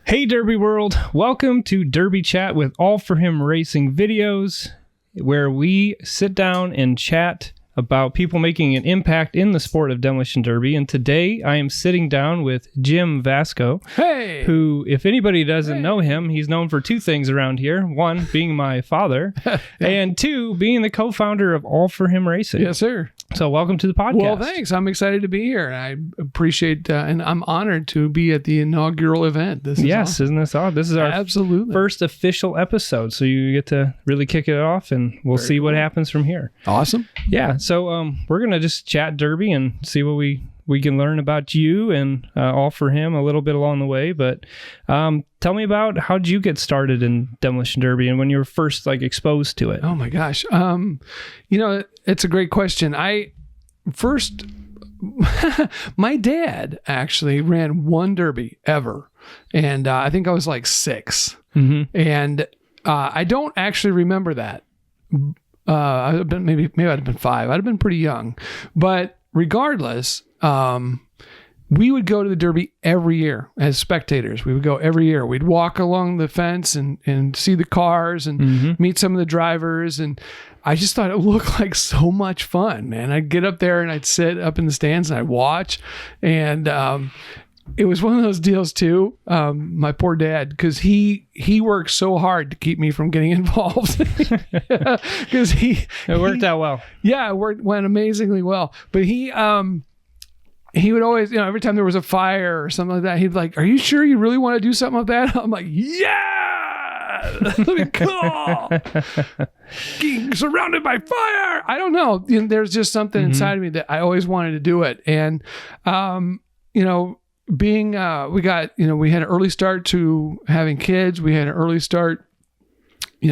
Hey Derby World, welcome to Derby Chat with All For Him Racing videos, where we sit down and chat about people making an impact in the sport of demolition derby. And today I am sitting down with Jim Vasko, who, if anybody doesn't know him, he's known for two things around here. One, being my father, and two, being the co-founder of All For Him Racing. Yes, sir. So welcome to the podcast. Well, thanks. I'm excited to be here. I appreciate, and I'm honored to be at the inaugural event. This is awesome. Isn't this awesome? This is our first official episode, so you get to really kick it off, and we'll see what happens from here. Awesome. Yeah, so we're going to just chat derby and see what we can learn about you and All For Him a little bit along the way. But tell me about how did you get started in demolition derby and when you were first exposed to it? Oh my gosh. It's a great question. My dad actually ran one derby ever. And I think I was like 6. Mm-hmm. And I don't actually remember that. I'd been maybe I'd have been 5. I'd have been pretty young. But regardless, we would go to the Derby every year as spectators. We would go every year. We'd walk along the fence and see the cars and meet some of the drivers. And I just thought it looked like so much fun, man. I'd get up there and I'd sit up in the stands and I'd watch. And it was one of those deals too. My poor dad, because he worked so hard to keep me from getting involved. Because it worked out well. Yeah, it went amazingly well. But he would always, every time there was a fire or something like that, he'd be like, "Are you sure you really want to do something like that?" I'm like, "Yeah, cool." Being surrounded by fire. I don't know. There's just something inside of me that I always wanted to do it. And, we had an early start to having kids. We had an early start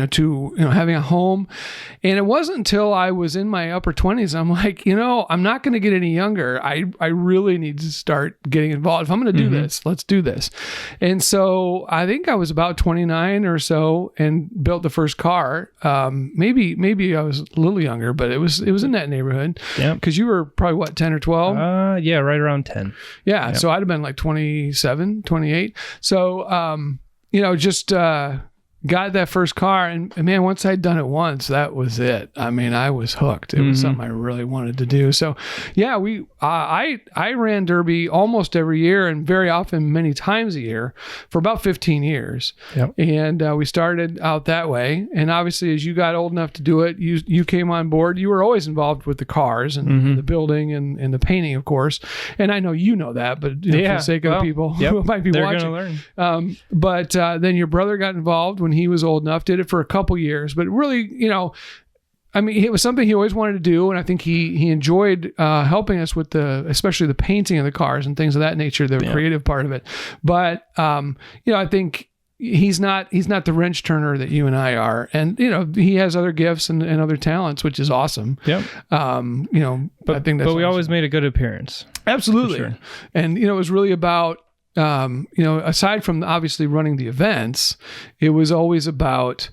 to having a home. And it wasn't until I was in my upper 20s, I'm like, I'm not going to get any younger. I really need to start getting involved. If I'm going to do this, let's do this. And so I think I was about 29 or so and built the first car. Maybe I was a little younger, but it was in that neighborhood. Yeah. Because you were probably what, 10 or 12? Yeah, right around 10. Yeah. Yep. So I'd have been like 27, 28. So, got that first car, and man, once I'd done it once, that was it. I mean, I was hooked. It was something I really wanted to do. So yeah, I ran derby almost every year, and very often many times a year for about 15 years. Yep. And we started out that way. And obviously, as you got old enough to do it, you came on board. You were always involved with the cars and the building and the painting, of course. And I know you know that, but for the sake of people who might be watching, they're going to learn. But then your brother got involved when he was old enough, did it for a couple years, but really, it was something he always wanted to do. And I think he enjoyed helping us with especially the painting of the cars and things of that nature, the creative part of it. But, I think he's not the wrench turner that you and I are. And, he has other gifts and other talents, which is awesome. Yep. But I think that's we always made a good appearance. Absolutely. Sure. And, it was really about, aside from obviously running the events, it was always about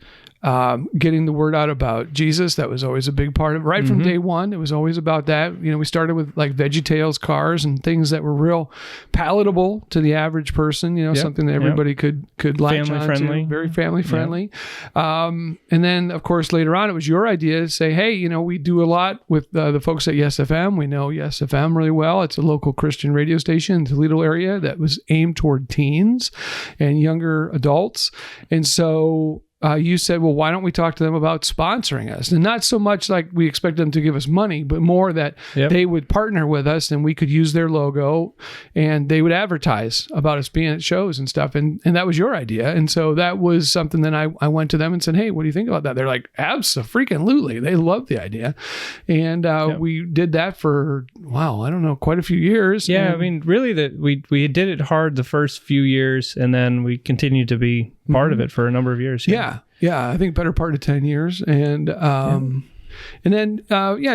getting the word out about Jesus. That was always a big part of it. Right from day one, it was always about that. We started with like VeggieTales cars and things that were real palatable to the average person, something that everybody could latch on to. Very family friendly. And then, of course, later on, it was your idea to say, hey, we do a lot with the folks at Yes FM. We know Yes FM really well. It's a local Christian radio station in the Toledo area that was aimed toward teens and younger adults. And so you said, well, why don't we talk to them about sponsoring us? And not so much like we expect them to give us money, but more that they would partner with us and we could use their logo and they would advertise about us being at shows and stuff. And that was your idea. And so that was something that I went to them and said, hey, what do you think about that? They're like, abso-freaking-lutely. They loved the idea. And we did that for, I don't know, quite a few years. Yeah, really that we did it hard the first few years and then we continued to be part of it for a number of years. Yeah. I think better part of 10 years. And, and then,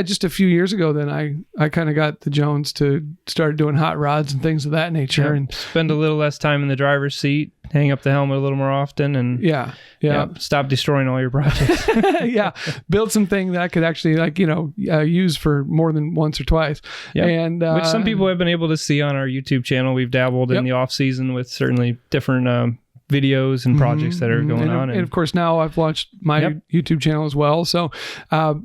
just a few years ago, then I kind of got the Jones to start doing hot rods and things of that nature and spend a little less time in the driver's seat, hang up the helmet a little more often and stop destroying all your projects. Build something that I could actually use for more than once or twice. And which some people have been able to see on our YouTube channel. We've dabbled in the off season with certainly different videos and projects that are going on. And of course, now I've launched my YouTube channel as well. So,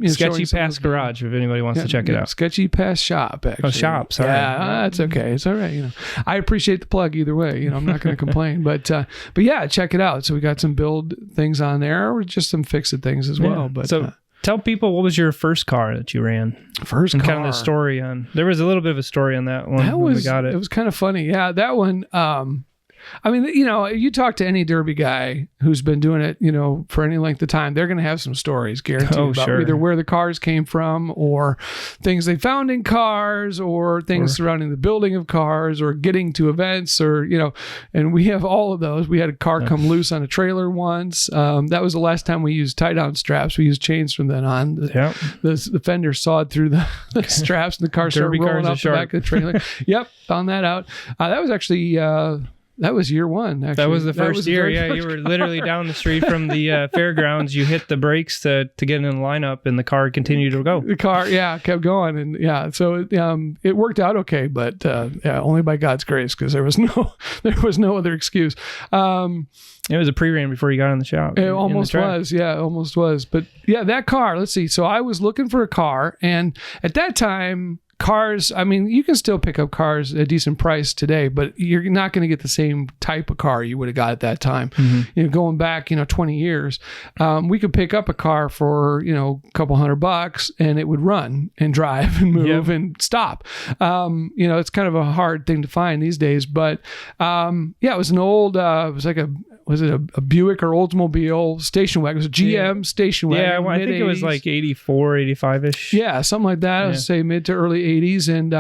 Sketchy Pass Garage, if anybody wants to check it out. Sketchy Pass Shop, actually. Oh, shop. Sorry. Yeah, that's okay. It's all right. I appreciate the plug either way. I'm not going to complain. But yeah, check it out. So we got some build things on there, or just some fix it things as well. But so. Tell people, what was your first car that you ran? First car. Kind of the story on. There was a little bit of a story on that one. When we got it. It was kind of funny. Yeah, that one. I mean, you talk to any derby guy who's been doing it, for any length of time, they're going to have some stories guaranteed about either where the cars came from, or things they found in cars, or things surrounding the building of cars, or getting to events, or, and we have all of those. We had a car come loose on a trailer once. That was the last time we used tie-down straps. We used chains from then on. The fender sawed through the straps, and the car started rolling off the back of the trailer. Yep, found that out. That was actually... that was year one, actually. That was the first year, You were literally down the street from the fairgrounds. You hit the brakes to get in the lineup, and the car continued to go. The car, kept going. And so it worked out okay, but only by God's grace, because there was no other excuse. It was a pre-ran before you got in the shop. It almost was. Yeah, almost was. But yeah, that car, let's see. So I was looking for a car, and at that time... cars, I mean, you can still pick up cars at a decent price today, but you're not going to get the same type of car you would have got at that time. Going back, 20 years, we could pick up a car for, a couple $100 and it would run and drive and move and stop. It's kind of a hard thing to find these days, but it was an old, it was like a Buick or Oldsmobile station wagon? It was a GM station wagon. Yeah, I think it was like 84, 85-ish. Yeah, something like that. I would say mid to early 80s. And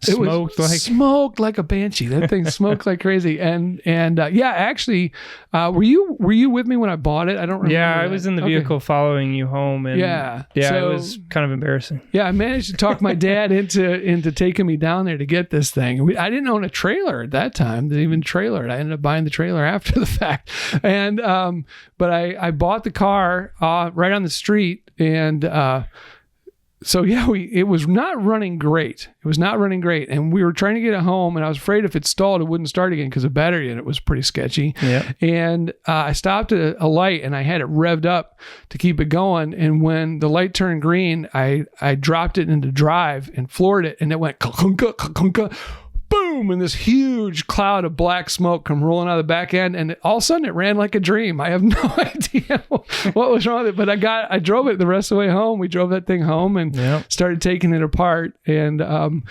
smoked like a banshee. That thing smoked like crazy. And actually, were you with me when I bought it? I don't remember. Yeah, I was in the vehicle following you home, and so, it was kind of embarrassing. Yeah, I managed to talk my dad into taking me down there to get this thing. I didn't own a trailer at that time. Didn't even trailer it. I ended up buying the trailer after the fact. And but I bought the car right on the street, and so it was not running great. And we were trying to get it home, and I was afraid if it stalled, it wouldn't start again because the battery in it was pretty sketchy. Yeah. And I stopped at a light, and I had it revved up to keep it going. And when the light turned green, I dropped it into drive and floored it, and it went boom, and this huge cloud of black smoke come rolling out of the back end, and all of a sudden it ran like a dream. I have no idea what was wrong with it, but I drove it the rest of the way home. We drove that thing home and started taking it apart, and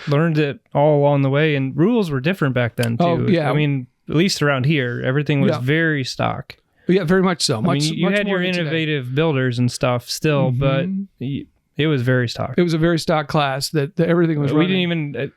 learned it all along the way. And rules were different back then too. Oh, yeah. I mean, at least around here, everything was very stock. Yeah, very much so. You had your innovative builders and stuff still, but it was very stock. It was a very stock class that everything was running. We didn't even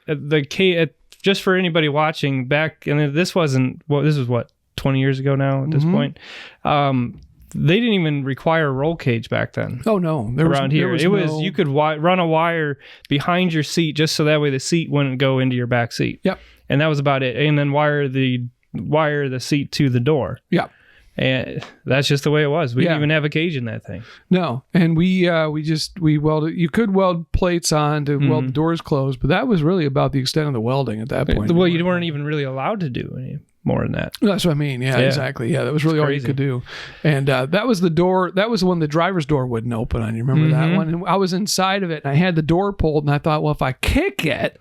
just for anybody watching back, and this was 20 years ago now at this point. They didn't even require a roll cage back then. Oh no, you could run a wire behind your seat just so that way the seat wouldn't go into your back seat. Yep, and that was about it. And then wire the seat to the door. Yep. And that's just the way it was. We didn't even have a cage in that thing. No. And we welded. You could weld plates on to weld the doors closed, but that was really about the extent of the welding at that point. Well, you weren't even really allowed to do any more than that. That's what I mean. Yeah, exactly. Yeah, that was really all you could do. And that was the door. That was when the driver's door wouldn't open on. You remember that one? And I was inside of it, and I had the door pulled, and I thought, well, if I kick it,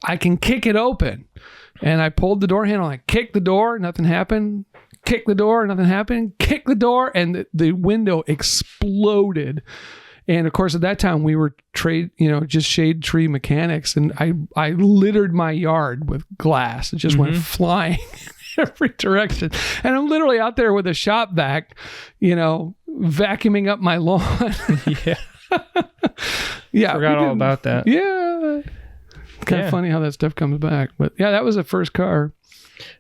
I can kick it open. And I pulled the door handle, I kicked the door, nothing happened. Kick the door, nothing happened. Kick the door, and the window exploded. And of course, at that time, we were just shade tree mechanics, and I littered my yard with glass. It just went flying in every direction. And I'm literally out there with a shop vac, vacuuming up my lawn. Forgot all about that. Yeah. Kind of funny how that stuff comes back. But yeah, that was the first car.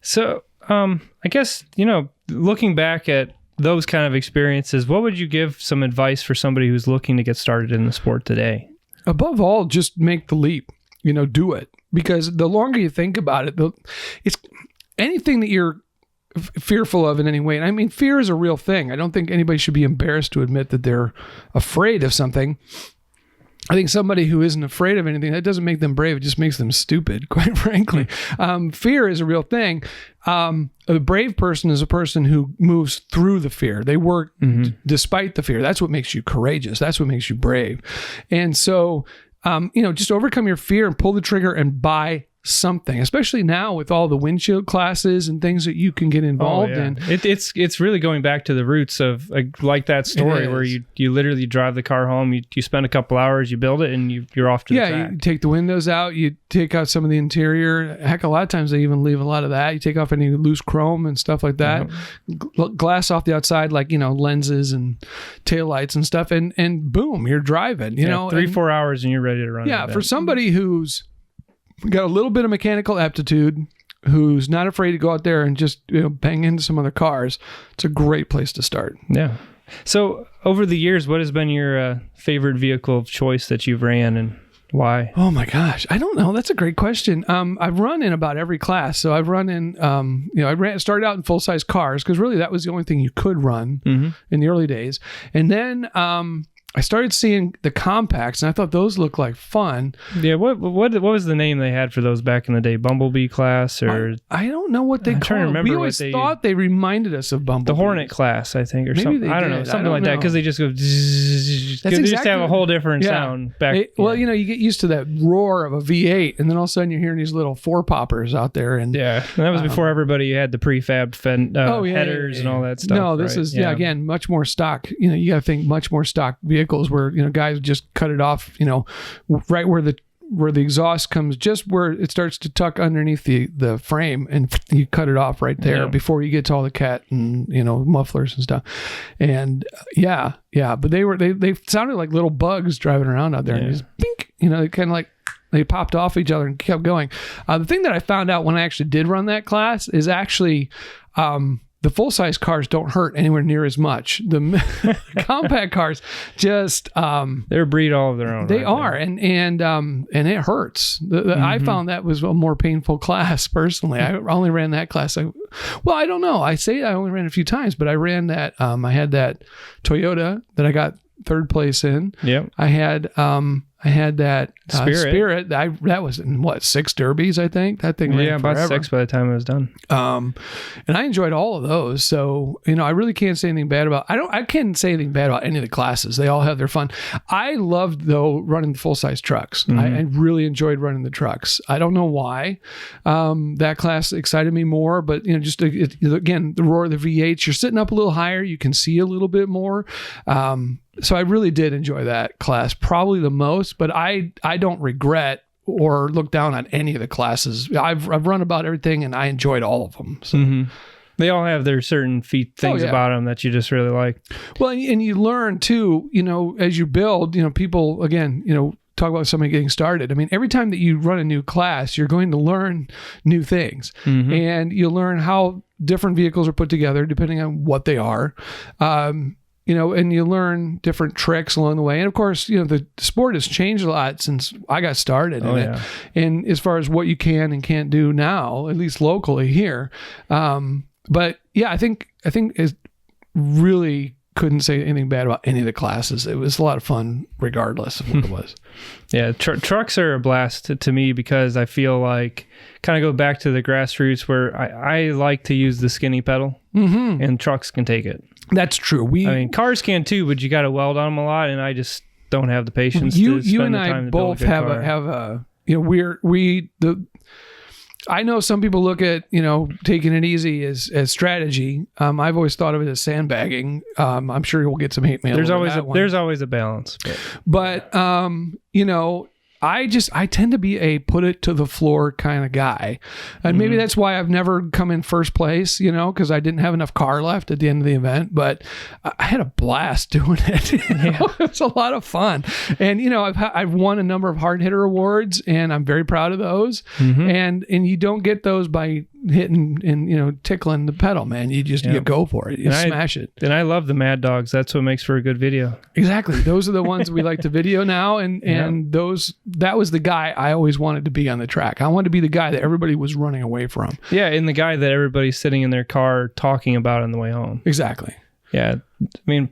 So I guess, looking back at those kind of experiences, what would you give some advice for somebody who's looking to get started in the sport today? Above all, just make the leap, do it. Because the longer you think about it, it's anything that you're fearful of in any way. And I mean, fear is a real thing. I don't think anybody should be embarrassed to admit that they're afraid of something. I think somebody who isn't afraid of anything, that doesn't make them brave. It just makes them stupid, quite frankly. Fear is a real thing. A brave person is a person who moves through the fear. They work despite the fear. That's what makes you courageous. That's what makes you brave. And so, just overcome your fear and pull the trigger and buy something, especially now with all the windshield classes and things that you can get involved in. It's really going back to the roots of like that story where you literally drive the car home, you spend a couple hours, you build it, and you're off to the track. You take the windows out, you take out some of the interior. Heck, a lot of times they even leave a lot of that. You take off any loose chrome and stuff like that. Glass off the outside, like, lenses and taillights and stuff, and boom, you're driving. 3-4 hours and you're ready to run. Yeah, for somebody who's got a little bit of mechanical aptitude, who's not afraid to go out there and just bang into some other cars, it's a great place to start. Yeah. So over the years, what has been your favorite vehicle of choice that you've ran, and why? Oh my gosh, I don't know. That's a great question. I've run in about every class. So I've run in, started out in full size cars because really that was the only thing you could run in the early days, and then I started seeing the compacts, and I thought those looked like fun. Yeah, what was the name they had for those back in the day? Bumblebee class, or I don't know what they called it. We always thought they reminded us of Bumblebee. The Hornet class, I think, or maybe something. I don't know, something like that, because they just go. They just have a whole different sound back. Well, you get used to that roar of a V8, and then all of a sudden you're hearing these little four poppers out there, and and that was before everybody had the prefab headers and all that stuff. No, this is again much more stock. You got to think much more stock vehicles where guys just cut it off, right where the exhaust comes, just where it starts to tuck underneath the frame, and you cut it off right there before you get to all the cat and mufflers and stuff. And but they sounded like little bugs driving around out there, and just pink, they kind of like they popped off each other and kept going. The thing that I found out when I actually did run that class is actually the full-size cars don't hurt anywhere near as much. The compact cars just they're a breed all of their own. They are, and it hurts. I found that was a more painful class personally. I only ran that class. I don't know. I say I only ran a few times, but I ran that. I had that Toyota that I got third place in. Yep. I had that Spirit. That was in 6 derbies, I think. That thing ran about forever. 6 by the time it was done. And I enjoyed all of those. So, I really can't say anything bad about. I can't say anything bad about any of the classes. They all have their fun. I loved though running the full size trucks. I really enjoyed running the trucks. I don't know why. That class excited me more, but again, the roar of the V8s. You're sitting up a little higher. You can see a little bit more. So I really did enjoy that class, probably the most, but I don't regret or look down on any of the classes. I've run about everything, and I enjoyed all of them. So. They all have their certain things about them that you just really like. Well, and you learn too, as you build, people, again, talk about somebody getting started. I mean, every time that you run a new class, you're going to learn new things, and you'll learn how different vehicles are put together depending on what they are. And you learn different tricks along the way. And of course, the sport has changed a lot since I got started in it. And as far as what you can and can't do now, at least locally here. But yeah, I think it really couldn't say anything bad about any of the classes. It was a lot of fun regardless of what it was. Yeah, trucks are a blast to me because I feel like kind of go back to the grassroots where I like to use the skinny pedal, and trucks can take it. That's true. Cars can too, but you got to weld on them a lot, and I just don't have the patience to spend you and the time I to both build a good car. I know some people look at taking it easy as strategy. I've always thought of it as sandbagging. I'm sure we'll get some hate mail. There's always a balance, but I tend to be a put it to the floor kind of guy. And maybe that's why I've never come in first place, because I didn't have enough car left at the end of the event, but I had a blast doing it. It was a lot of fun. And, I've won a number of hard hitter awards, and I'm very proud of those. And you don't get those by hitting and tickling the pedal, man. You just you go for it. You smash it. And I love the Mad Dogs. That's what makes for a good video. Exactly. Those are the ones we like to video now, and that was the guy I always wanted to be on the track. I wanted to be the guy that everybody was running away from. Yeah, and the guy that everybody's sitting in their car talking about on the way home. Exactly. Yeah. I mean,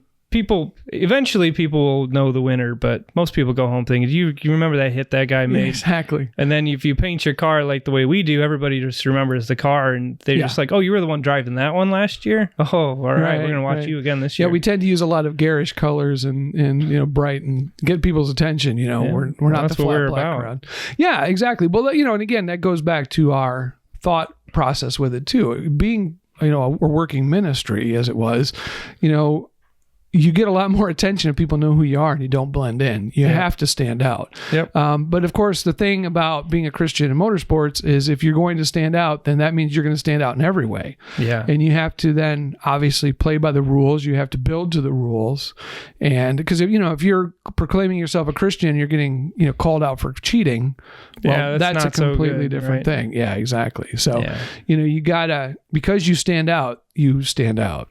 eventually people will know the winner, but most people go home thinking, you remember that hit that guy made? Yeah, exactly. And then if you paint your car like the way we do, everybody just remembers the car, and they're just like, oh, you were the one driving that one last year? Oh, all right, we're going to watch you again this year. Yeah, we tend to use a lot of garish colors and bright and get people's attention. We're not the flat black crowd. Yeah, exactly. Well, and again, that goes back to our thought process with it too. Being, a working ministry as it was, you get a lot more attention if people know who you are and you don't blend in. You have to stand out. Yep. But of course, the thing about being a Christian in motorsports is if you're going to stand out, then that means you're going to stand out in every way. Yeah. And you have to then obviously play by the rules. You have to build to the rules. And because, if you're proclaiming yourself a Christian, you're getting, called out for cheating. Well, that's a completely different thing. Yeah, exactly. So, you gotta, because you stand out, you stand out.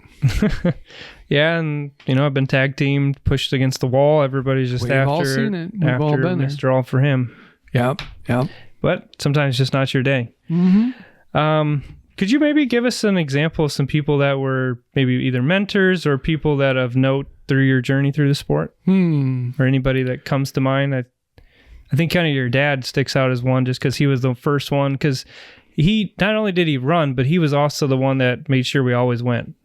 Yeah, and I've been tag teamed, pushed against the wall. Everybody's just after. We've all seen it. We've all been there. Mr. All for him. Yep. But sometimes it's just not your day. Mm-hmm. Could you maybe give us an example of some people that were maybe either mentors or people that of note through your journey through the sport? Or anybody that comes to mind? I think kind of your dad sticks out as one, just because he was the first one. Because he not only did he run, but he was also the one that made sure we always went.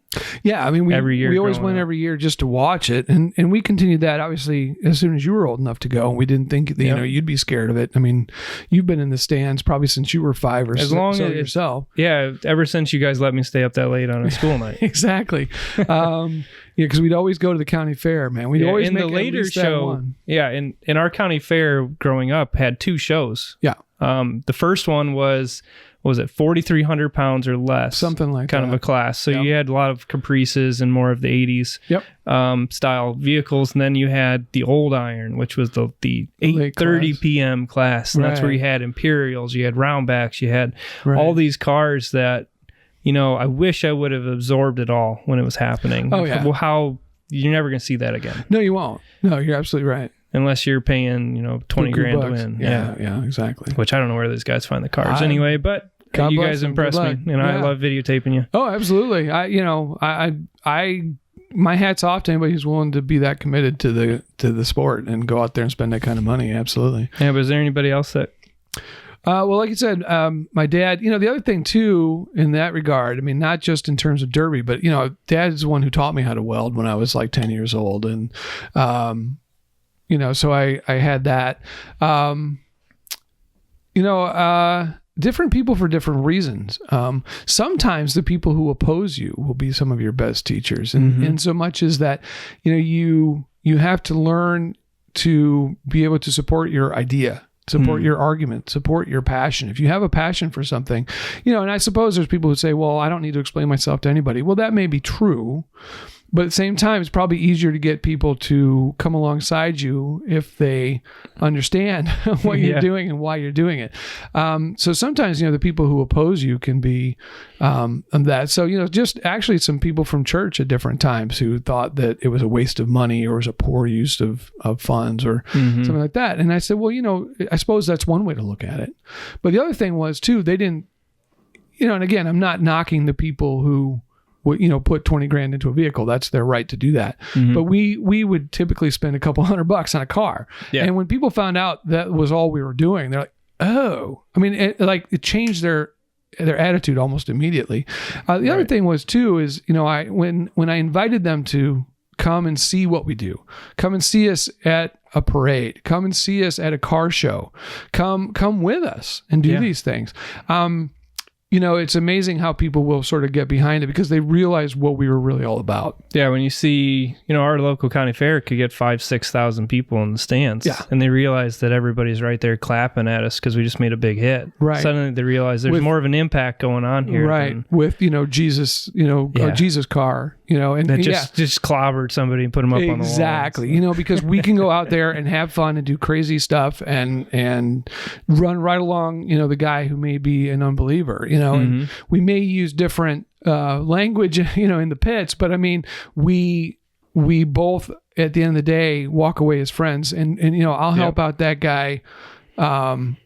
Yeah, I mean, we always went every year just to watch it, and we continued that obviously as soon as you were old enough to go. And we didn't think that you'd be scared of it. I mean, you've been in the stands probably since you were 5 or as long as yourself. Yeah, ever since you guys let me stay up that late on a school night. Exactly. Because we'd always go to the county fair, man. We'd always in make the later show. Yeah, in our county fair growing up had 2 shows. Yeah. The first one was 4,300 pounds or less, something like kind that. of a class. So you had a lot of Caprices and more of the 80s style vehicles, and then you had the old iron, which was the 8:30 p.m. class, and that's where you had Imperials, you had Roundbacks, you had all these cars that I wish I would have absorbed it all when it was happening. Oh yeah. Well, how you're never going to see that again. No, you won't. No, you're absolutely right. Unless you're paying, $20 grand to win. Yeah, exactly. Which I don't know where these guys find the cars anyway, but you guys impress me, and I love videotaping you. Oh, absolutely. My hat's off to anybody who's willing to be that committed to the sport and go out there and spend that kind of money. Absolutely. Yeah, but is there anybody else that? Well, like you said, my dad, the other thing too, in that regard, I mean, not just in terms of derby, but, dad is the one who taught me how to weld when I was like 10 years old. And, so I had that, different people for different reasons. Sometimes the people who oppose you will be some of your best teachers. And in so much as that, you have to learn to be able to support your idea, support your argument, support your passion. If you have a passion for something, and I suppose there's people who say, well, I don't need to explain myself to anybody. Well, that may be true. But at the same time, it's probably easier to get people to come alongside you if they understand what you're doing and why you're doing it. So sometimes, the people who oppose you can be that. So, just actually some people from church at different times who thought that it was a waste of money or was a poor use of funds or something like that. And I said, well, I suppose that's one way to look at it. But the other thing was, too, they didn't, and again, I'm not knocking the people who put 20 grand into a vehicle. That's their right to do that. But we would typically spend a couple $100 on a car. Yeah. And when people found out that was all we were doing, they're like, oh, I mean, it changed their attitude almost immediately. The other thing was too, is, when I invited them to come and see what we do, come and see us at a parade, come and see us at a car show, come with us and do these things. It's amazing how people will sort of get behind it because they realize what we were really all about. Yeah, when you see, our local county fair could get 5,000-6,000 people in the stands. Yeah. And they realize that everybody's right there clapping at us because we just made a big hit. Right. Suddenly they realize there's more of an impact going on here. Right. With, Jesus, a Jesus car, and that just clobbered somebody and put them up on the wall. Exactly. Because we can go out there and have fun and do crazy stuff and run right along, the guy who may be an unbeliever, and we may use different language, in the pits, but I mean, we both at the end of the day walk away as friends, and I'll help out that guy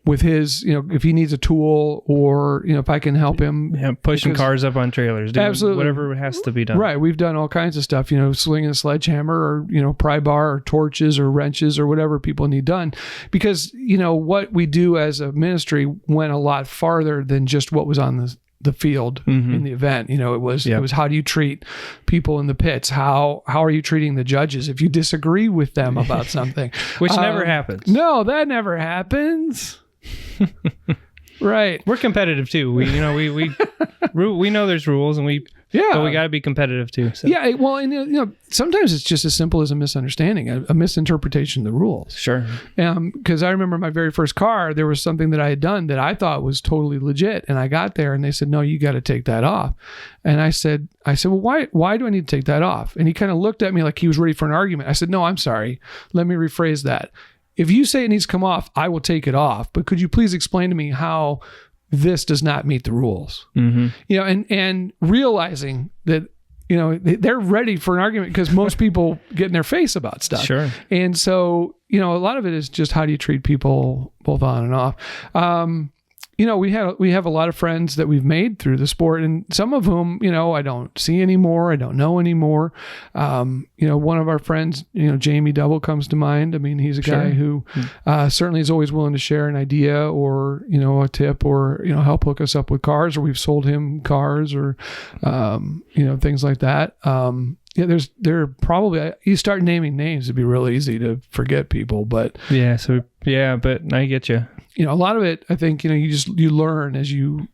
with his, if he needs a tool or, if I can help him. Yeah, pushing cars up on trailers. Doing absolutely. Whatever has to be done. Right. We've done all kinds of stuff, slinging a sledgehammer or, pry bar or torches or wrenches or whatever people need done. Because, what we do as a ministry went a lot farther than just what was on the field in the event. It was how do you treat people in the pits? How are you treating the judges if you disagree with them about something? Which never happens. No, that never happens. Right. We're competitive too. We know there's rules and but we got to be competitive too. So. Yeah. Well, and sometimes it's just as simple as a misunderstanding, a misinterpretation of the rules. Sure. Because I remember my very first car, there was something that I had done that I thought was totally legit, and I got there and they said, "No, you got to take that off." And I said, "Well, why do I need to take that off?" And he kind of looked at me like he was ready for an argument. I said, "No, I'm sorry. Let me rephrase that. If you say it needs to come off, I will take it off. But could you please explain to me how this does not meet the rules?" And realizing that, they're ready for an argument because most people get in their face about stuff. Sure. And so, a lot of it is just how do you treat people both on and off. We have a lot of friends that we've made through the sport, and some of whom, I don't see anymore. I don't know anymore. One of our friends, Jamie Double comes to mind. I mean, he's a guy who certainly is always willing to share an idea or, a tip or, help hook us up with cars, or we've sold him cars or, things like that. There are probably, you start naming names, it'd be real easy to forget people, but but I get you. A lot of it, I think, you learn as you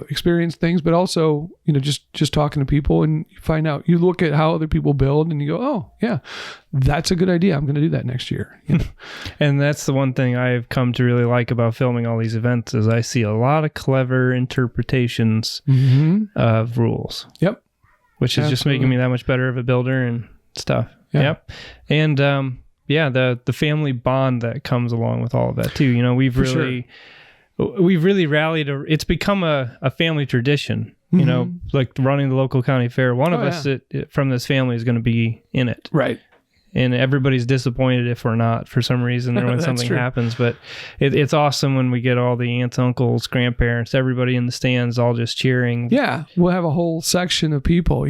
experience things, but also, just talking to people, and you find out, you look at how other people build and you go, oh yeah, that's a good idea. I'm going to do that next year. And that's the one thing I've come to really like about filming all these events is I see a lot of clever interpretations of rules. Yep. Which is just making me that much better of a builder and stuff. Yeah. Yep. And, the family bond that comes along with all of that too. We've really rallied. It's become a family tradition, like running the local county fair. One of us from this family is going to be in it. Right. And everybody's disappointed if we're not for some reason or when something happens. But it's awesome when we get all the aunts, uncles, grandparents, everybody in the stands all just cheering. Yeah. We'll have a whole section of people,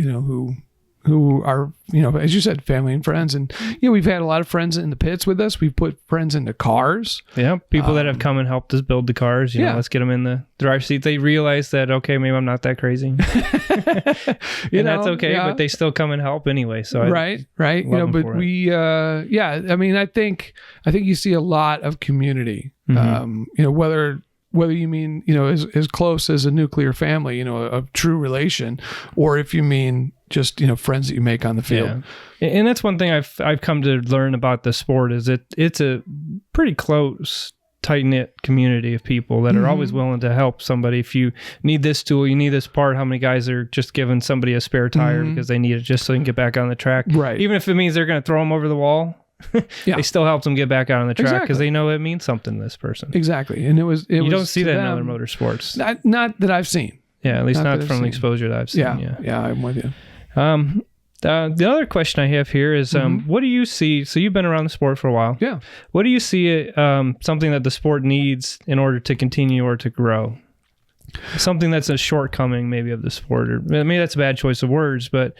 who are, as you said, family and friends. And, we've had a lot of friends in the pits with us. We've put friends into cars. Yeah. People that have come and helped us build the cars. Let's get them in the driver's seat. They realize that, okay, maybe I'm not that crazy. And that's okay, but they still come and help anyway. So right. But we, I think you see a lot of community, whether you mean, as close as a nuclear family, a true relation, or if you mean just, friends that you make on the field. Yeah. And that's one thing I've come to learn about the sport is it's a pretty close, tight-knit community of people that are always willing to help somebody. If you need this tool, you need this part, how many guys are just giving somebody a spare tire because they need it just so they can get back on the track? Right. Even if it means they're going to throw them over the wall. They still help them get back out on the track because they know it means something to this person. Exactly. And you don't see that in other motorsports. Not that I've seen. Yeah, at least not from the exposure that I've seen. Yeah, I'm with you. The other question I have here is, what do you see? So you've been around the sport for a while. Yeah. What do you see something that the sport needs in order to continue or to grow? Something that's a shortcoming maybe of the sport, or maybe that's a bad choice of words, but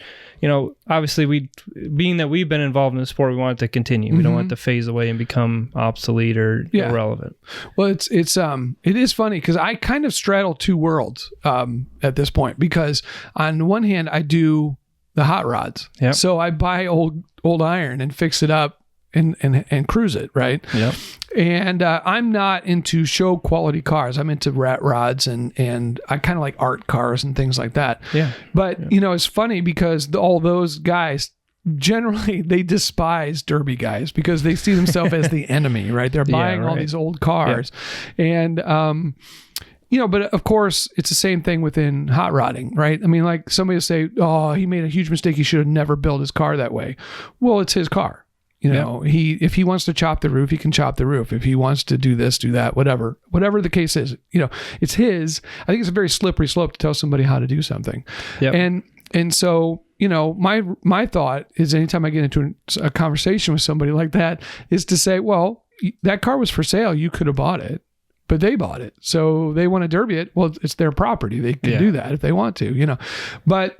obviously being that we've been involved in the sport, we want it to continue. We don't want it to phase away and become obsolete or irrelevant. Well, it is funny because I kind of straddle two worlds at this point, because on one hand I do the hot rods. Yep. So I buy old iron and fix it up and cruise it, right? Yep. And I'm not into show quality cars. I'm into rat rods and I kind of like art cars and things like that. Yeah. But it's funny because all those guys generally they despise derby guys because they see themselves as the enemy, right? They're buying all these old cars, and but of course it's the same thing within hot rodding, right? I mean, like somebody will say, "Oh, he made a huge mistake. He should have never built his car that way." Well, it's his car. If he wants to chop the roof, he can chop the roof. If he wants to do this, do that, whatever the case is, it's his. I think it's a very slippery slope to tell somebody how to do something. Yep. And so, my thought is anytime I get into a conversation with somebody like that is to say, well, that car was for sale. You could have bought it, but they bought it. So they want to derby it. Well, it's their property. They can do that if they want to, But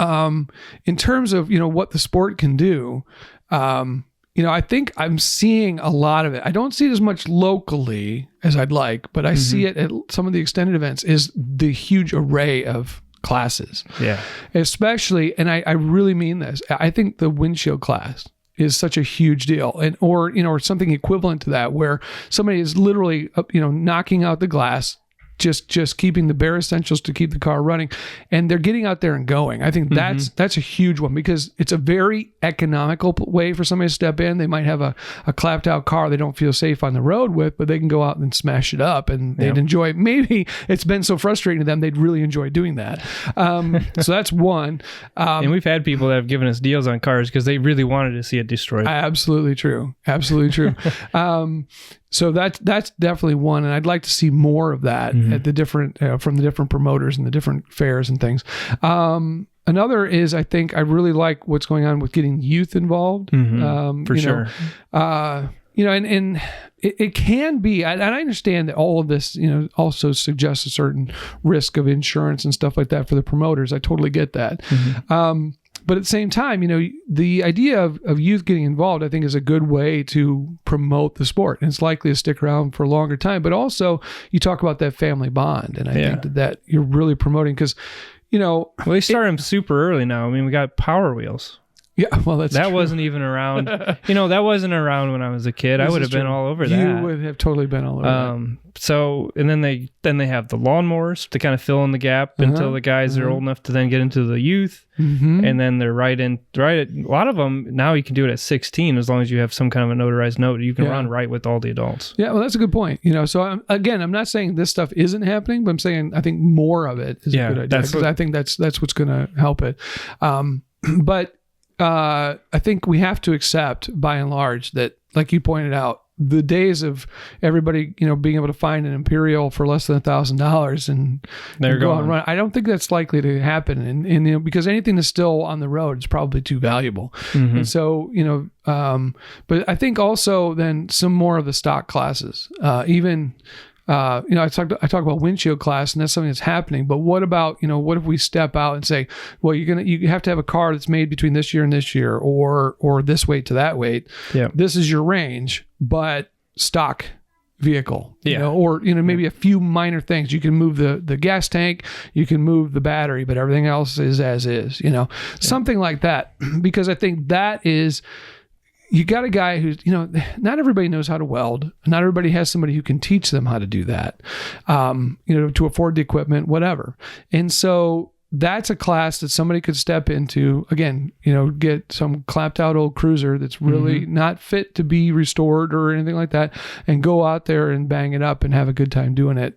in terms of, what the sport can do, I think I'm seeing a lot of it. I don't see it as much locally as I'd like, but I see it at some of the extended events, is the huge array of classes. Yeah. Especially, and I really mean this, I think the windshield class is such a huge deal, or something equivalent to that, where somebody is literally, knocking out the glass, just keeping the bare essentials to keep the car running, and they're getting out there and going. I think that's a huge one, because it's a very economical way for somebody to step in. They might have a clapped out car they don't feel safe on the road with, but they can go out and smash it up, and they'd enjoy it. Maybe it's been so frustrating to them, they'd really enjoy doing that. So that's one. And we've had people that have given us deals on cars because they really wanted to see it destroyed. Absolutely true. So that's definitely one, and I'd like to see more of that at the different from the different promoters and the different fairs and things. Another is, I think I really like what's going on with getting youth involved. For sure. And it can be, and I understand that all of this, also suggests a certain risk of insurance and stuff like that for the promoters. I totally get that. But at the same time, the idea of youth getting involved, I think, is a good way to promote the sport. And it's likely to stick around for a longer time. But also, you talk about that family bond. And I think that you're really promoting, because, well, they start them super early now. I mean, we got Power Wheels. Yeah, well, that true. Wasn't even around. That wasn't around when I was a kid. I would have been all over that. You would have totally been all over that. So, and then they have the lawnmowers to kind of fill in the gap until the guys are old enough to then get into the youth, and then they're right at a lot of them now. You can do it at 16 as long as you have some kind of a notarized note. You can run right with all the adults. Yeah, well, that's a good point. So I'm not saying this stuff isn't happening, but I'm saying I think more of it is a good idea, because I think that's what's going to help it. But I think we have to accept, by and large, that, like you pointed out, the days of everybody, being able to find an Imperial for less than $1,000 and go and run, I don't think that's likely to happen. And because anything that's still on the road is probably too valuable. And so, but I think also then some more of the stock classes, I talk about windshield class, and that's something that's happening. But what about, what if we step out and say, well, you have to have a car that's made between this year and this year, or this weight to that weight. Yeah. This is your range, but stock vehicle. Or maybe a few minor things. You can move the gas tank, you can move the battery, but everything else is as is. Something like that, because I think that is. You got a guy who's, not everybody knows how to weld. Not everybody has somebody who can teach them how to do that, to afford the equipment, whatever. And so that's a class that somebody could step into, again, get some clapped out old cruiser that's really not fit to be restored or anything like that, and go out there and bang it up and have a good time doing it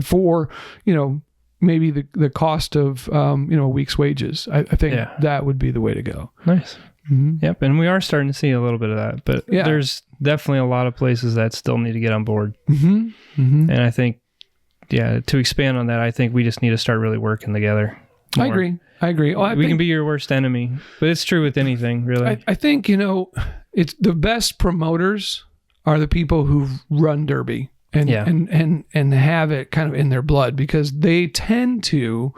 for, maybe the cost of, a week's wages. I think that would be the way to go. Nice. Yep, and we are starting to see a little bit of that, but there's definitely a lot of places that still need to get on board. And I think, to expand on that, I think we just need to start really working together more. I agree. We can be your worst enemy, but it's true with anything, really. I think, it's the best promoters are the people who run Derby and have it kind of in their blood, because they tend to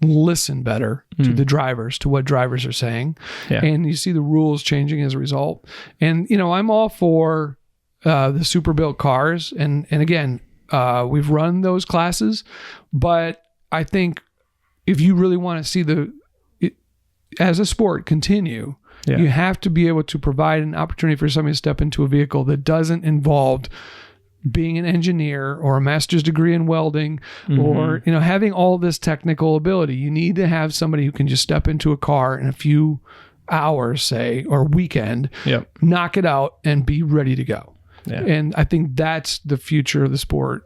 listen better to the drivers, to what drivers are saying. And you see the rules changing as a result. And, I'm all for the super built cars. And again, we've run those classes, but I think if you really want to see as a sport continue, you have to be able to provide an opportunity for somebody to step into a vehicle that doesn't involve being an engineer or a master's degree in welding, or, having all this technical ability. You need to have somebody who can just step into a car in a few hours, say, or weekend, knock it out and be ready to go. And I think that's the future of the sport.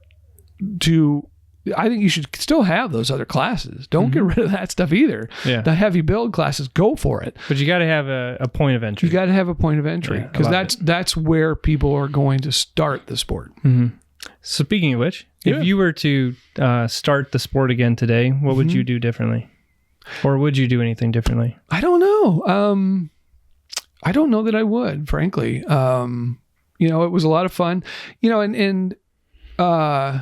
I think you should still have those other classes. Don't get rid of that stuff either. The heavy build classes, go for it. But you got to have a point of entry. You got to have a point of entry, because that's where people are going to start the sport. So speaking of which, if you were to start the sport again today, what would you do differently? Or would you do anything differently? I don't know. I don't know that I would, frankly. You know, it was a lot of fun. You know, and I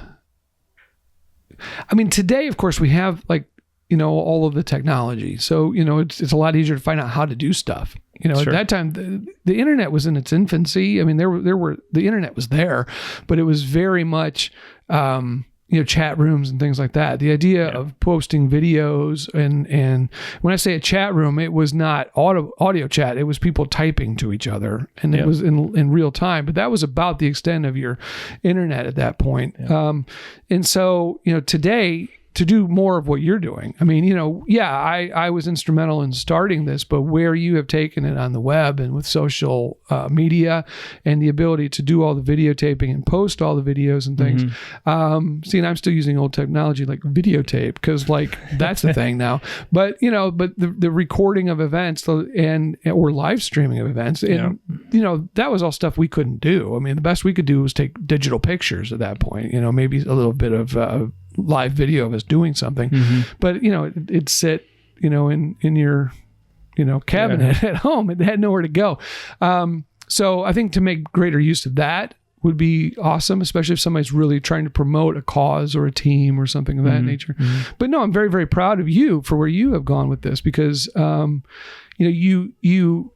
mean, today, of course, we have like, you know, all of the technology. So, you know, it's a lot easier to find out how to do stuff. You know, Sure. at that time, the internet was in its infancy. I mean, the internet was there, but it was very much, you know, chat rooms and things like that. The idea of posting videos and when I say a chat room, it was not audio chat. It was people typing to each other, and it was in real time. But that was about the extent of your internet at that point. And so, you know, today, to do more of what you're doing. I mean, you know, I was instrumental in starting this, but where you have taken it on the web and with social media and the ability to do all the videotaping and post all the videos and things. See, and I'm still using old technology like videotape because like that's the thing now. But, you know, but the recording of events or live streaming of events, and, you know, that was all stuff we couldn't do. I mean, the best we could do was take digital pictures at that point, you know, maybe a little bit of live video of us doing something, but you know, it'd sit, you know, in your, you know, cabinet at home. It had nowhere to go. So I think to make greater use of that would be awesome, especially if somebody's really trying to promote a cause or a team or something of that nature. But no, I'm very, very proud of you for where you have gone with this because, you know, you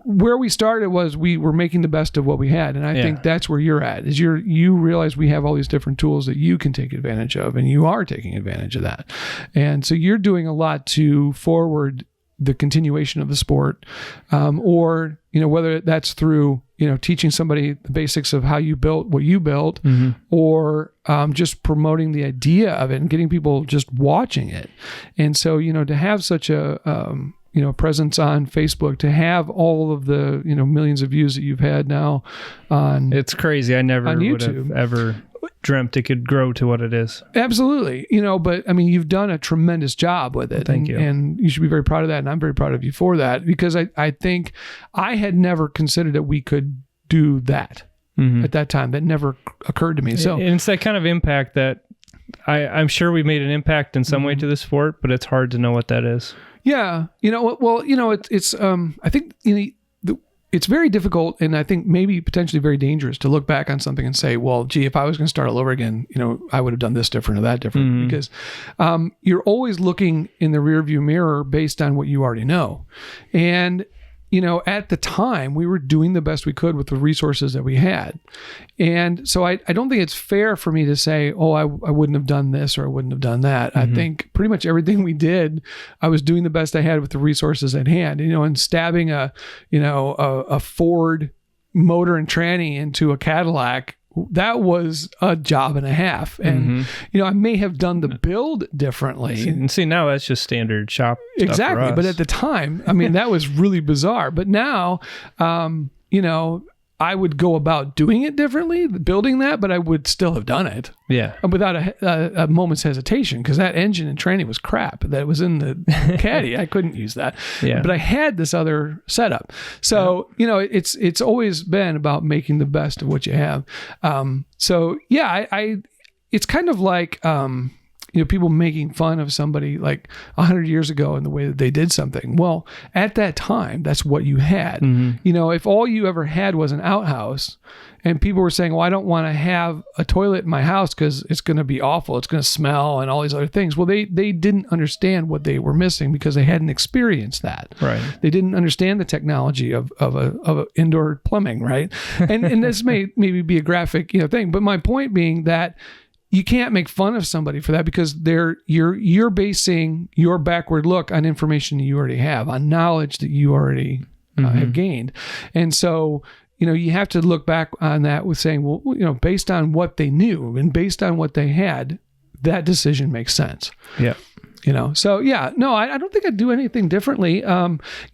where we started was we were making the best of what we had. And I think that's where you're at is you realize we have all these different tools that you can take advantage of, and you are taking advantage of that. And so you're doing a lot to forward the continuation of the sport, or, you know, whether that's through, you know, teaching somebody the basics of how you built what you built, or just promoting the idea of it and getting people just watching it. And so, you know, to have such a, you know, presence on Facebook, to have all of the, you know, millions of views that you've had now on, it's crazy. I never would YouTube. have ever dreamt it could grow to what it is. Absolutely. You know, but I mean, you've done a tremendous job with it. Thank you. And you should be very proud of that. And I'm very proud of you for that, because I think I had never considered that we could do that at that time. That never occurred to me. So and it's that kind of impact that I'm sure we made an impact in some way to the sport, but it's hard to know what that is. Yeah. You know, well, you know, it's I think, you know, it's very difficult, and I think maybe potentially very dangerous to look back on something and say, well, gee, if I was going to start all over again, you know, I would have done this different or that different, because you're always looking in the rearview mirror based on what you already know. And, you know, at the time we were doing the best we could with the resources that we had. And so I don't think it's fair for me to say, oh, I wouldn't have done this or I wouldn't have done that. I think pretty much everything we did, I was doing the best I had with the resources at hand, you know, and stabbing a Ford motor and tranny into a Cadillac, that was a job and a half. And, you know, I may have done the build differently. And see, now that's just standard shop stuff Exactly. for us. But at the time, I mean, that was really bizarre. But now, you know, I would go about doing it differently, building that, but I would still have done it. Yeah. Without a moment's hesitation, because that engine and tranny was crap that was in the caddy. I couldn't use that. Yeah. But I had this other setup. So, you know, it's always been about making the best of what you have. So yeah, it's kind of like, you know, people making fun of somebody like 100 years ago in the way that they did something. Well, at that time, that's what you had. You know, if all you ever had was an outhouse and people were saying, well, I don't want to have a toilet in my house because it's going to be awful. It's going to smell and all these other things. Well, they didn't understand what they were missing because they hadn't experienced that. Right. They didn't understand the technology of a indoor plumbing. Right. And this may maybe be a graphic, you know, thing, but my point being that you can't make fun of somebody for that, because you're basing your backward look on information you already have, on knowledge that you already have gained. And so, you know, you have to look back on that with saying, well, you know, based on what they knew and based on what they had, that decision makes sense. Yeah. You know, so yeah, no, I don't think I'd do anything differently. You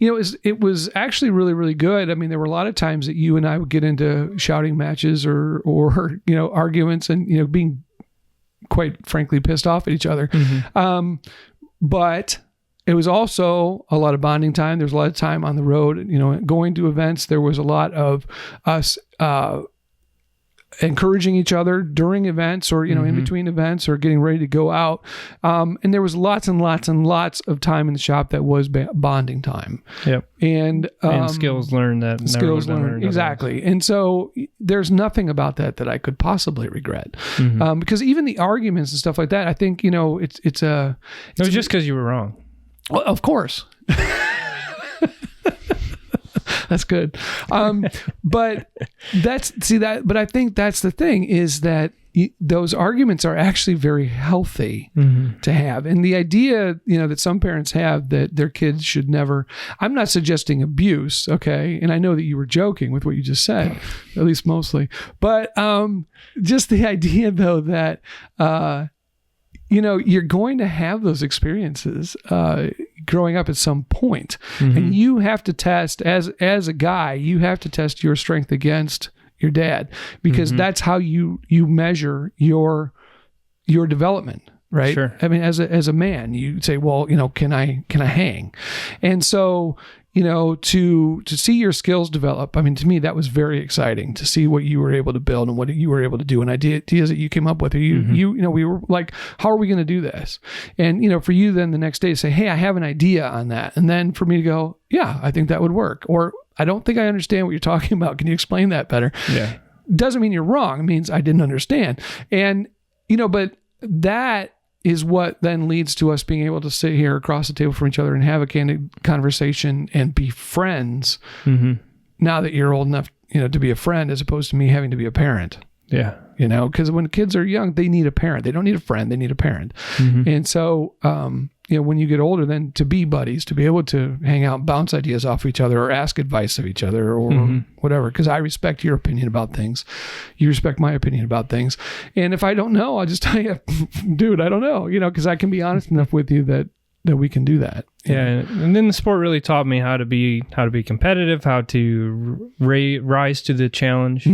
know, it was actually really, really good. I mean, there were a lot of times that you and I would get into shouting matches or you know, arguments and, you know, being quite frankly pissed off at each other. But it was also a lot of bonding time. There was a lot of time on the road, you know, going to events. There was a lot of us encouraging each other during events or, in between events or getting ready to go out. And there was lots and lots and lots of time in the shop that was bonding time. Yep. And skills learned that never skills would have been learned. learned Exactly. And so there's nothing about that I could possibly regret. Because even the arguments and stuff like that, I think, it was just because you were wrong. Well, of course. That's good. But I think that's the thing is that those arguments are actually very healthy to have. And the idea, that some parents have that their kids should never, I'm not suggesting abuse. Okay. And I know that you were joking with what you just said, at least mostly, but, just the idea though, that, you're going to have those experiences growing up at some point. And you have to test, as a guy, you have to test your strength against your dad, because that's how you measure your development, right? Sure. I mean, as a man, you say, well, can I hang? And so, to see your skills develop, I mean, to me, that was very exciting to see what you were able to build and what you were able to do and ideas that you came up with. Or we were like, how are we going to do this? And, for you then the next day to say, hey, I have an idea on that. And then for me to go, yeah, I think that would work. Or I don't think I understand what you're talking about. Can you explain that better? Yeah. Doesn't mean you're wrong. It means I didn't understand. And, but that is what then leads to us being able to sit here across the table from each other and have a candid conversation and be friends now that you're old enough, to be a friend as opposed to me having to be a parent. Yeah. Because when kids are young, they need a parent. They don't need a friend. They need a parent. And so, when you get older, then to be buddies, to be able to hang out, bounce ideas off each other or ask advice of each other or whatever. Because I respect your opinion about things. You respect my opinion about things. And if I don't know, I'll just tell you, dude, I don't know, because I can be honest enough with you that we can do that. Yeah. And then the sport really taught me how to be competitive, how to rise to the challenge.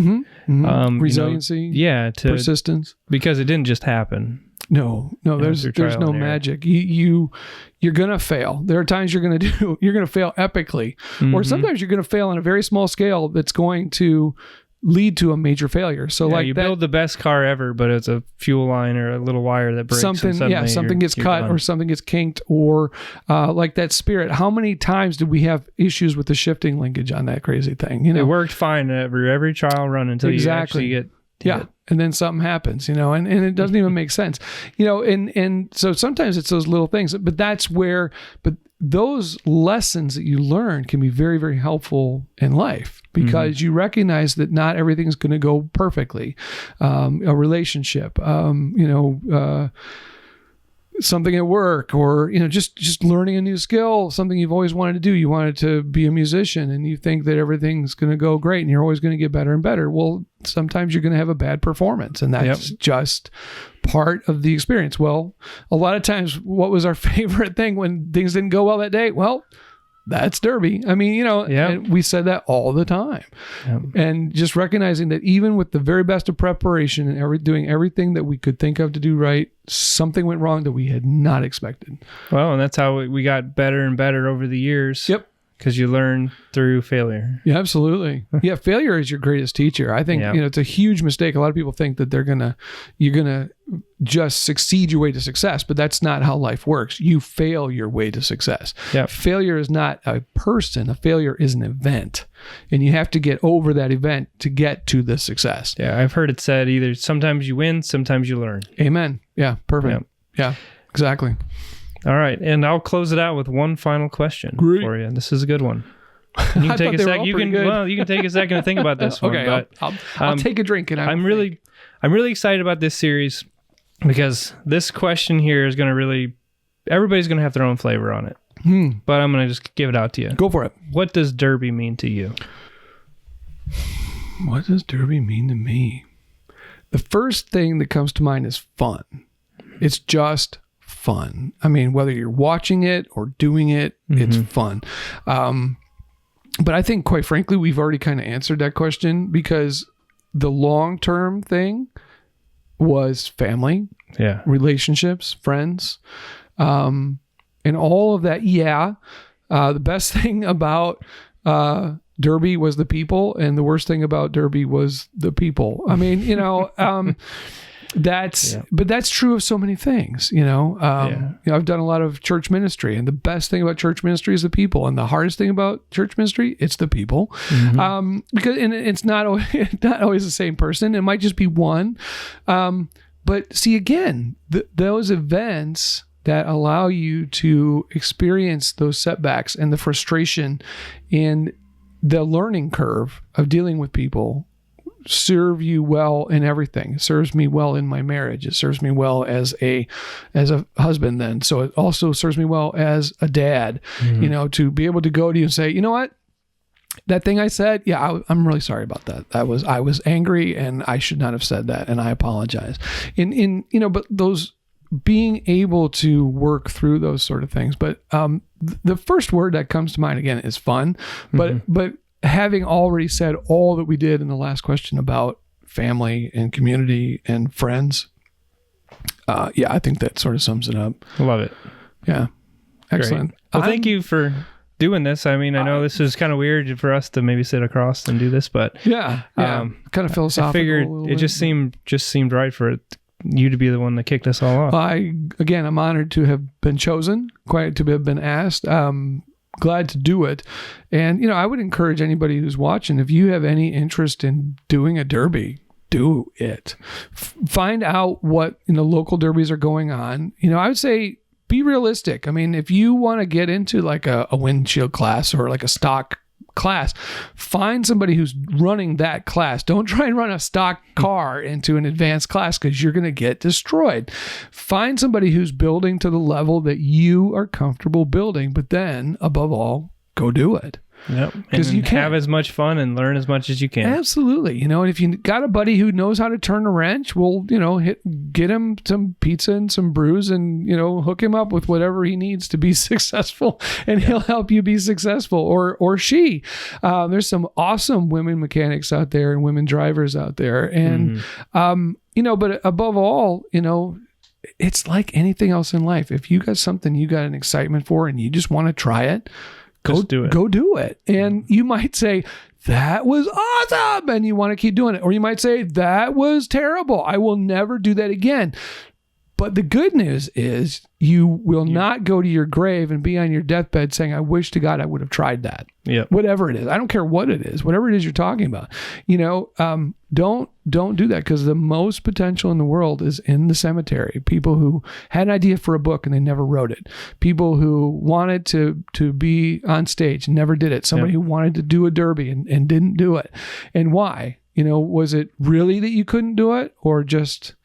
Resiliency. Persistence. Because it didn't just happen. No, there's no magic. You're going to fail. There are times you're going to fail epically, or sometimes you're going to fail on a very small scale that's going to lead to a major failure. So you build the best car ever, but it's a fuel line or a little wire that breaks. Something gets cut done. Or something gets kinked or like that Spirit. How many times did we have issues with the shifting linkage on that crazy thing? It worked fine every trial run until you actually get hit. And then something happens, and it doesn't even make sense, and so sometimes it's those little things, but those lessons that you learn can be very, very helpful in life because you recognize that not everything's going to go perfectly. A relationship, something at work or, just learning a new skill, something you've always wanted to do. You wanted to be a musician and you think that everything's going to go great and you're always going to get better and better. Well, sometimes you're going to have a bad performance and that's just part of the experience. Well, a lot of times, what was our favorite thing when things didn't go well that day? Well, that's Derby. I mean, and we said that all the time. And just recognizing that even with the very best of preparation and doing everything that we could think of to do right, something went wrong that we had not expected. Well, and that's how we got better and better over the years. Yep. Because you learn through failure. Yeah, absolutely. Yeah, failure is your greatest teacher. I think it's a huge mistake. A lot of people think that you're gonna just succeed your way to success, but that's not how life works. You fail your way to success. Yep. Failure is not a person. A failure is an event, and you have to get over that event to get to the success. Yeah, I've heard it said either sometimes you win, sometimes you learn. Amen. Yeah, perfect. Yeah, exactly. All right, and I'll close it out with one final question for you. This is a good one. You can take a second. You can take a second to think about this one. Okay, but, I'll take a drink and I'm really excited about this series because this question here is going to everybody's going to have their own flavor on it. But I'm going to just give it out to you. Go for it. What does Derby mean to you? What does Derby mean to me? The first thing that comes to mind is fun. It's just fun. I mean, whether you're watching it or doing it, it's fun. But I think, quite frankly, we've already kind of answered that question because the long-term thing was family, relationships, friends, and all of that. The best thing about Derby was the people, and the worst thing about Derby was the people. I mean, but that's true of so many things, I've done a lot of church ministry, and the best thing about church ministry is the people, and the hardest thing about church ministry, it's the people. Because it's not always the same person. It might just be one. But see, again, those events that allow you to experience those setbacks and the frustration and the learning curve of dealing with people serve you well in everything. It serves me well in my marriage. It serves me well as a husband then. So it also serves me well as a dad, to be able to go to you and say, you know what? That thing I said, I'm really sorry about that. I was angry and I should not have said that, and I apologize. But those being able to work through those sort of things. But the first word that comes to mind again is fun. But having already said all that we did in the last question about family and community and friends, I think that sort of sums it up. Love it. Yeah. Excellent. Great. Well, thank you for doing this. I mean, I know this is kind of weird for us to maybe sit across and do this, but kind of philosophical. I figured it just seemed right for you to be the one that kicked us all off. I'm honored to have been chosen, quite to have been asked. Glad to do it. And, I would encourage anybody who's watching, if you have any interest in doing a derby, do it. Find out what local derbies are going on. I would say be realistic. I mean, if you want to get into like a windshield class or like a stock class, find somebody who's running that class. Don't try and run a stock car into an advanced class, because you're going to get destroyed. Find somebody who's building to the level that you are comfortable building, but then above all, go do it. Yep. Because you can have as much fun and learn as much as you can. Absolutely. And if you got a buddy who knows how to turn a wrench, well, get him some pizza and some brews and, hook him up with whatever he needs to be successful, and he'll help you be successful, or she. There's some awesome women mechanics out there and women drivers out there. And, but above all, it's like anything else in life. If you got something you got an excitement for and you just want to try it, Go do it. And you might say, that was awesome, and you want to keep doing it. Or you might say, that was terrible, I will never do that again. But the good news is you will not go to your grave and be on your deathbed saying, I wish to God I would have tried that. Yeah. Whatever it is. I don't care what it is. Whatever it is you're talking about. Don't do that, because the most potential in the world is in the cemetery. People who had an idea for a book and they never wrote it. People who wanted to be on stage and never did it. Somebody who wanted to do a derby and didn't do it. And why? Was it really that you couldn't do it, or just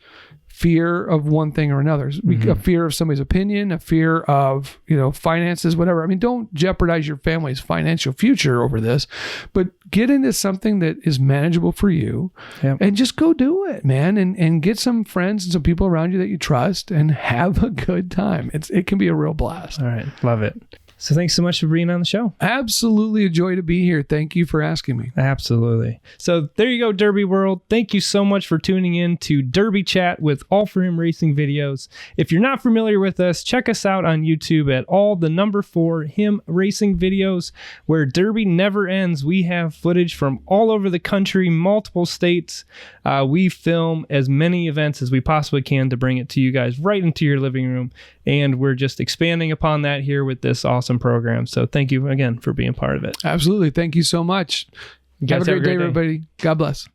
fear of one thing or another? A fear of somebody's opinion, a fear of, finances, whatever. I mean, don't jeopardize your family's financial future over this, but get into something that is manageable for you and just go do it, man. And get some friends and some people around you that you trust and have a good time. It can be a real blast. All right. Love it. So thanks so much for being on the show. Absolutely a joy to be here. Thank you for asking me. Absolutely. So there you go, Derby World. Thank you so much for tuning in to Derby Chat with All For Him Racing videos. If you're not familiar with us, check us out on YouTube at all4him racing videos, where Derby never ends. We have footage from all over the country, multiple states. We film as many events as we possibly can to bring it to you guys right into your living room. And we're just expanding upon that here with this awesome program. So thank you again for being part of it. Absolutely. Thank you so much. Have a great day, everybody. God bless.